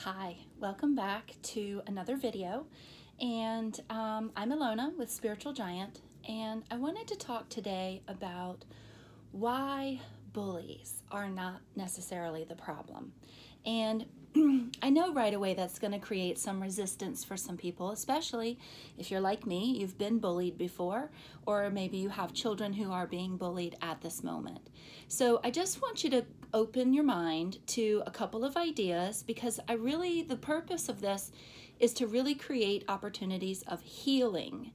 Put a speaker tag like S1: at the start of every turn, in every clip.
S1: Hi, welcome back to another video, and I'm Ilona with Spiritual Giant, and I wanted to talk today about why bullies are not necessarily the problem. And I know right away that's going to create some resistance for some people, especially if you're like me, you've been bullied before, or maybe you have children who are being bullied at this moment. So I just want you to open your mind to a couple of ideas, because the purpose of this is to really create opportunities of healing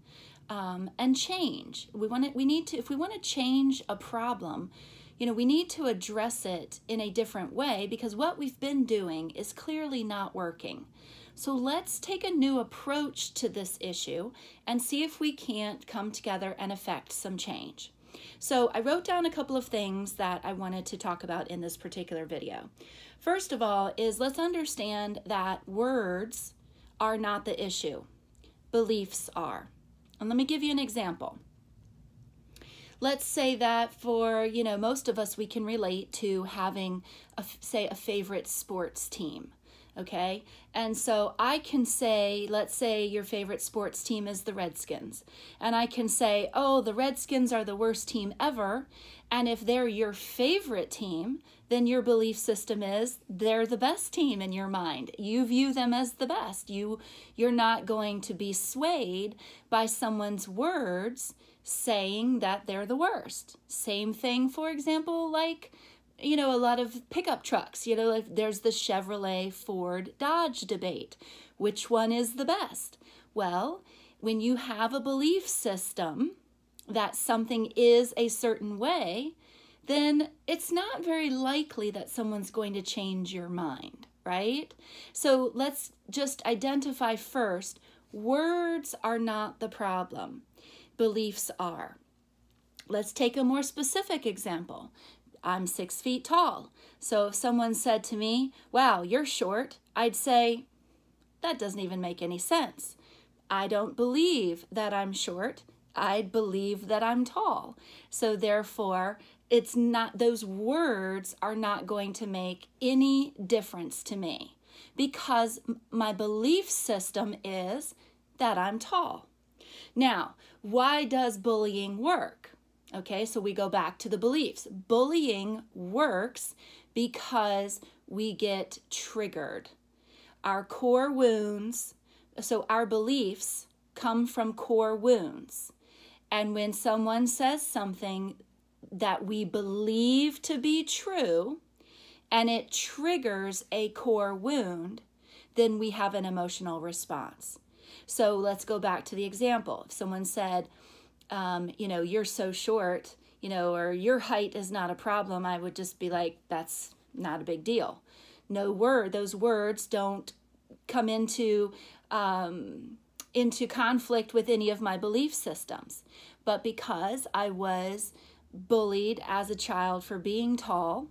S1: and change. If we want to change a problem, we need to address it in a different way, because what we've been doing is clearly not working. So let's take a new approach to this issue and see if we can't come together and effect some change. So I wrote down a couple of things that I wanted to talk about in this particular video. First of all is, let's understand that words are not the issue. Beliefs are. And let me give you an example. Let's say that for, most of us, we can relate to having, say, a favorite sports team, okay? And so I can say, let's say your favorite sports team is the Redskins. And I can say, oh, the Redskins are the worst team ever. And if they're your favorite team, then your belief system is they're the best team in your mind. You view them as the best. You're not going to be swayed by someone's words saying that they're the worst. Same thing, for example, like, a lot of pickup trucks, like there's the Chevrolet, Ford, Dodge debate. Which one is the best? Well, when you have a belief system that something is a certain way, then it's not very likely that someone's going to change your mind, right? So let's just identify first, words are not the problem. Beliefs are. Let's take a more specific example. I'm 6 feet tall. So if someone said to me, wow, you're short, I'd say, that doesn't even make any sense. I don't believe that I'm short. I believe that I'm tall. So therefore, those words are not going to make any difference to me, because my belief system is that I'm tall. Now, why does bullying work? Okay, so we go back to the beliefs. Bullying works because we get triggered. Our core wounds, so our beliefs come from core wounds. And when someone says something that we believe to be true, and it triggers a core wound, then we have an emotional response. So let's go back to the example. If someone said, you're so short, or your height is not a problem, I would just be like, that's not a big deal. Those words don't come into conflict with any of my belief systems. But because I was bullied as a child for being tall,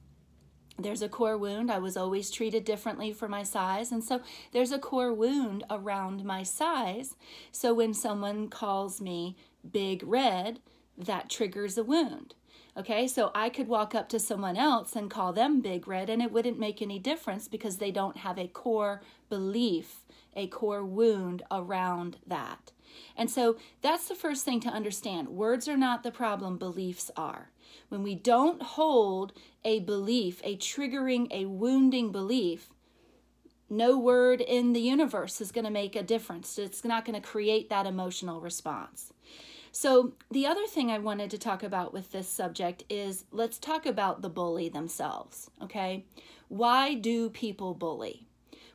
S1: there's a core wound. I was always treated differently for my size. And so there's a core wound around my size. So when someone calls me big red, that triggers a wound. Okay, so I could walk up to someone else and call them big red, and it wouldn't make any difference, because they don't have a core belief, a core wound around that. And so that's the first thing to understand. Words are not the problem, beliefs are. When we don't hold a belief, a triggering, a wounding belief, no word in the universe is going to make a difference. It's not going to create that emotional response. So the other thing I wanted to talk about with this subject is, let's talk about the bully themselves, okay? Why do people bully?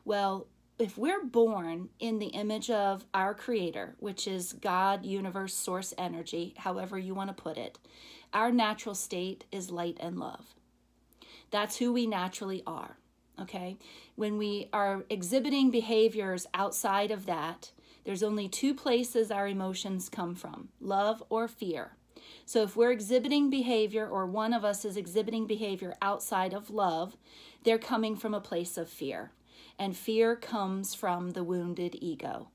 S1: Well, if we're born in the image of our Creator, which is God, universe, source, energy, however you want to put it, our natural state is light and love. That's who we naturally are, okay? When we are exhibiting behaviors outside of that, there's only two places our emotions come from, love or fear. So if we're exhibiting behavior, or one of us is exhibiting behavior outside of love, they're coming from a place of fear. And fear comes from the wounded ego.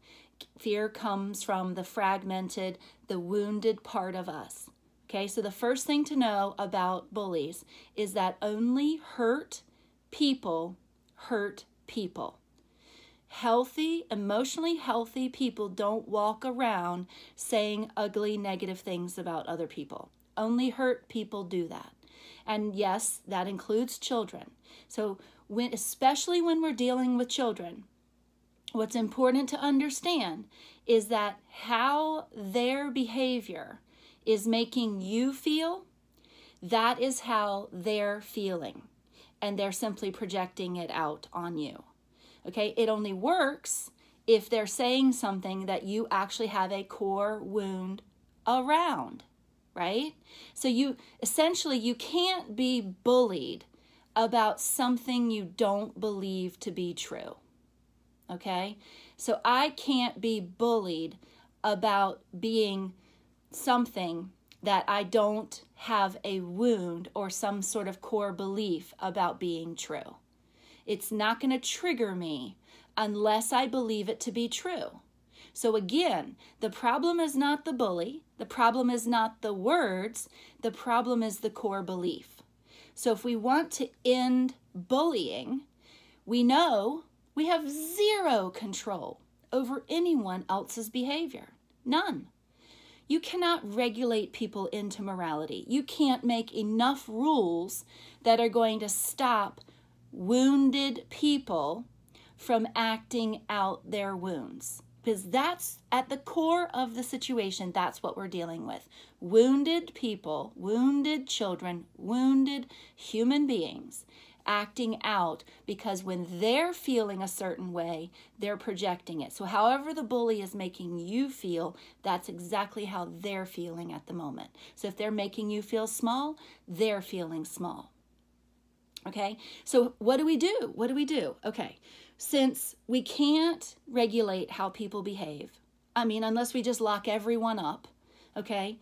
S1: Fear comes from the fragmented, the wounded part of us. Okay, so the first thing to know about bullies is that only hurt people hurt people. Healthy, emotionally healthy people don't walk around saying ugly, negative things about other people. Only hurt people do that. And yes, that includes children. So especially when we're dealing with children, what's important to understand is that how their behavior is making you feel, that is how they're feeling. And they're simply projecting it out on you. Okay, it only works if they're saying something that you actually have a core wound around, right? So you can't be bullied about something you don't believe to be true. Okay, so I can't be bullied about being something that I don't have a wound or some sort of core belief about being true. It's not going to trigger me unless I believe it to be true. So again, the problem is not the bully. The problem is not the words. The problem is the core belief. So if we want to end bullying, we know we have zero control over anyone else's behavior. None. You cannot regulate people into morality. You can't make enough rules that are going to stop wounded people from acting out their wounds, because that's at the core of the situation. That's what we're dealing with. Wounded people, wounded children, wounded human beings acting out because when they're feeling a certain way, they're projecting it. So however the bully is making you feel, that's exactly how they're feeling at the moment. So if they're making you feel small, they're feeling small. Okay, so what do we do? What do we do? Okay, since we can't regulate how people behave, unless we just lock everyone up, okay,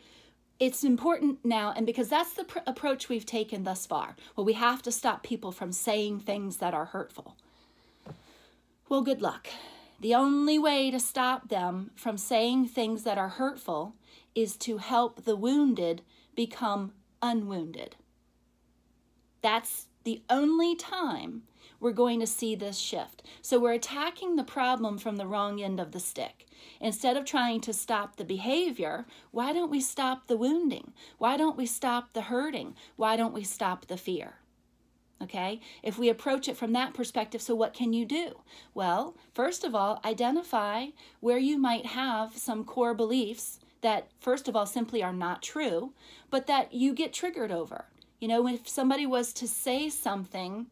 S1: it's important now, and because that's the approach we've taken thus far. Well, we have to stop people from saying things that are hurtful. Well, good luck. The only way to stop them from saying things that are hurtful is to help the wounded become unwounded. That's the only time we're going to see this shift. So we're attacking the problem from the wrong end of the stick. Instead of trying to stop the behavior, why don't we stop the wounding? Why don't we stop the hurting? Why don't we stop the fear? Okay, if we approach it from that perspective, so what can you do? Well, first of all, identify where you might have some core beliefs that, first of all, simply are not true, but that you get triggered over. You know, if somebody was to say something,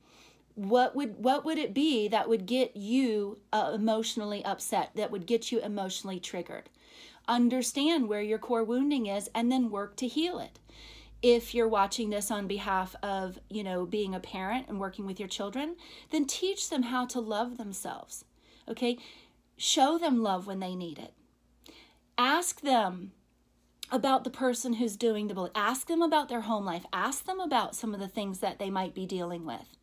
S1: what would it be that would get you emotionally upset, that would get you emotionally triggered? Understand where your core wounding is and then work to heal it. If you're watching this on behalf of, being a parent and working with your children, then teach them how to love themselves, okay? Show them love when they need it. Ask them about the person who's doing the bullying. Ask them about their home life. Ask them about some of the things that they might be dealing with.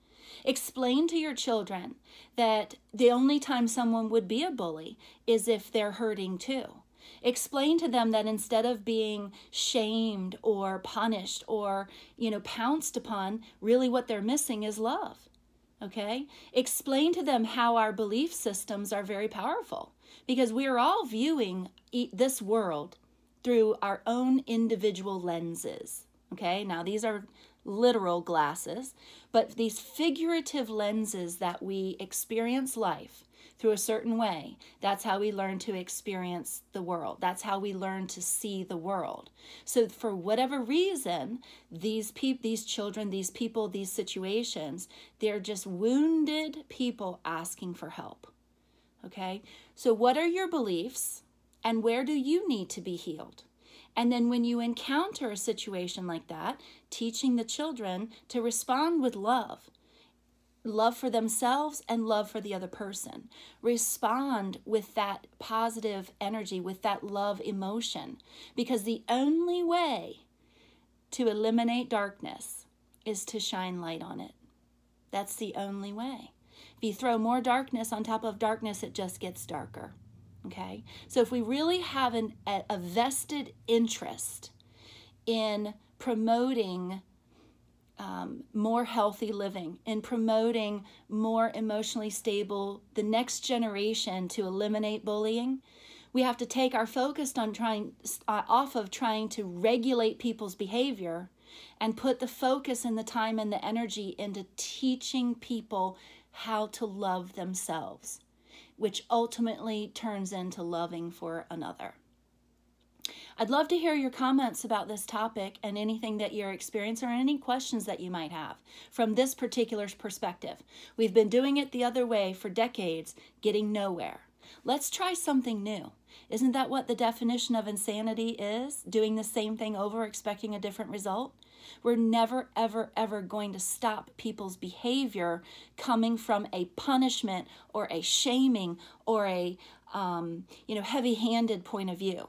S1: Explain to your children that the only time someone would be a bully is if they're hurting too. Explain to them that instead of being shamed or punished or, pounced upon, really what they're missing is love. Okay? Explain to them how our belief systems are very powerful, because we are all viewing this world through our own individual lenses. Okay? Now, these are literal glasses, but these figurative lenses that we experience life through a certain way, that's how we learn to experience the world. That's how we learn to see the world. So for whatever reason, these children, these people, these situations, they're just wounded people asking for help. Okay? So what are your beliefs and where do you need to be healed? And then when you encounter a situation like that, teaching the children to respond with love. Love for themselves and love for the other person. Respond with that positive energy, with that love emotion. Because the only way to eliminate darkness is to shine light on it. That's the only way. If you throw more darkness on top of darkness, it just gets darker. Okay? So if we really have a vested interest in promoting more healthy living, in promoting more emotionally stable, the next generation to eliminate bullying. We have to take our focus on off of trying to regulate people's behavior and put the focus and the time and the energy into teaching people how to love themselves, which ultimately turns into loving for another. I'd love to hear your comments about this topic and anything that you're experiencing or any questions that you might have from this particular perspective. We've been doing it the other way for decades, getting nowhere. Let's try something new. Isn't that what the definition of insanity is? Doing the same thing over, expecting a different result? We're never, ever, ever going to stop people's behavior coming from a punishment or a shaming or a heavy-handed point of view.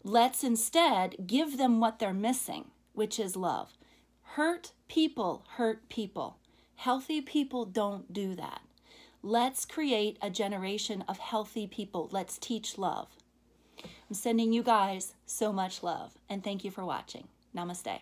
S1: Let's instead give them what they're missing, which is love. Hurt people hurt people. Healthy people don't do that. Let's create a generation of healthy people. Let's teach love. I'm sending you guys so much love, and thank you for watching. Namaste.